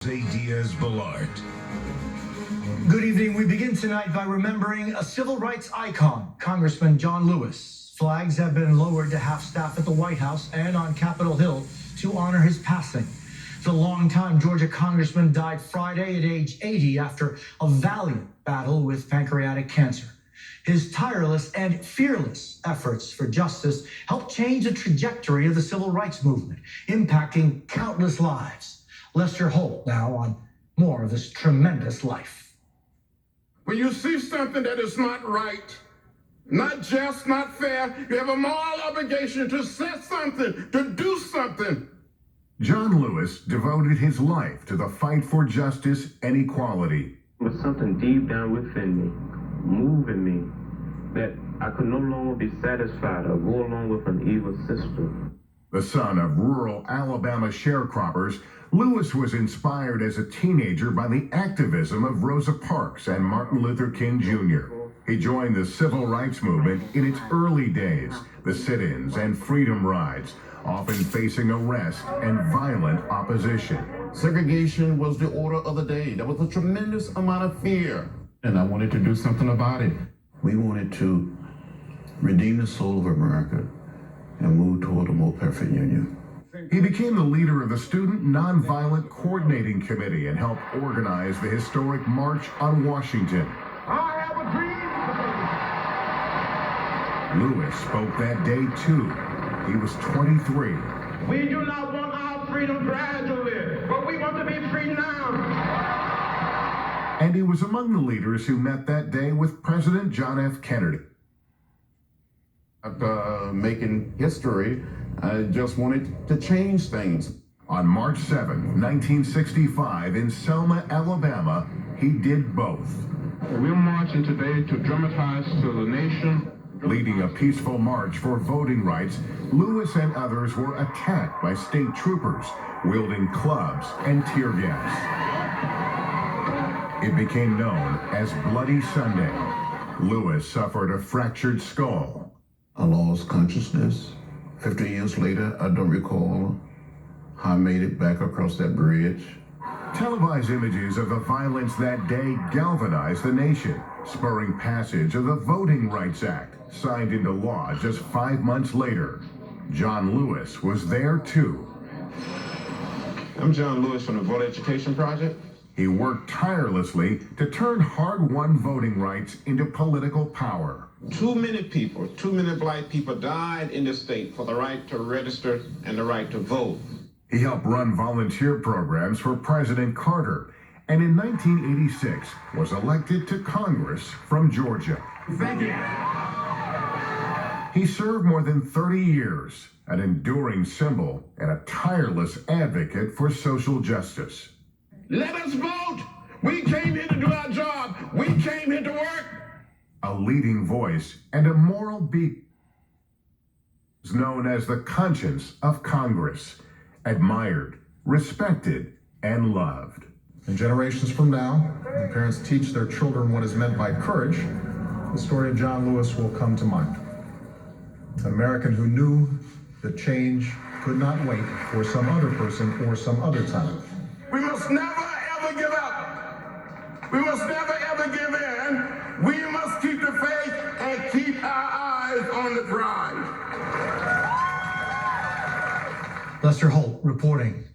Jose Diaz-Balart. Good evening. We begin tonight by remembering a civil rights icon, Congressman John Lewis. Flags have been lowered to half-staff at the White House and on Capitol Hill to honor his passing. The longtime Georgia congressman died Friday at age 80 after a valiant battle with pancreatic cancer. His tireless and fearless efforts for justice helped change the trajectory of the civil rights movement, impacting countless lives. Lester Holt now on more of this tremendous life. When you see something that is not right, not just, not fair, you have a moral obligation to say something, to do something. John Lewis devoted his life to the fight for justice and equality. There was something deep down within me, moving me, that I could no longer be satisfied or go along with an evil system. The son of rural Alabama sharecroppers, Lewis was inspired as a teenager by the activism of Rosa Parks and Martin Luther King Jr. He joined the civil rights movement in its early days, the sit-ins and freedom rides, often facing arrest and violent opposition. Segregation was the order of the day. There was a tremendous amount of fear. And I wanted to do something about it. We wanted to redeem the soul of America and move toward a more perfect union. He became the leader of the Student Nonviolent Coordinating Committee and helped organize the historic March on Washington. I have a dream. Lewis spoke that day too. He was 23. We do not want our freedom gradually, but we want to be free now. And he was among the leaders who met that day with President John F. Kennedy. Making history, I just wanted to change things. On March 7, 1965, in Selma, Alabama, he did both. We're marching today to dramatize to the nation. Leading a peaceful march for voting rights, Lewis and others were attacked by state troopers, wielding clubs and tear gas. It became known as Bloody Sunday. Lewis suffered a fractured skull. I lost consciousness. 50 years later, I don't recall how I made it back across that bridge. Televised images of the violence that day galvanized the nation, spurring passage of the Voting Rights Act, signed into law just 5 months later. John Lewis was there too. I'm John Lewis from the Voter Education Project. He worked tirelessly to turn hard-won voting rights into political power. Too many people, too many black people died in this state for the right to register and the right to vote. He helped run volunteer programs for President Carter, and in 1986 was elected to Congress from Georgia. Thank you. He served more than 30 years, an enduring symbol and a tireless advocate for social justice. Let us vote! We came here to do our job. We came here to work. A leading voice and a moral beacon, known as the conscience of Congress, admired, respected, and loved. And generations from now, when parents teach their children what is meant by courage, the story of John Lewis will come to mind. An American who knew that change could not wait for some other person or some other time. We must never, ever give up. We must never, ever give in. We must keep the faith and keep our eyes on the prize. Lester Holt reporting.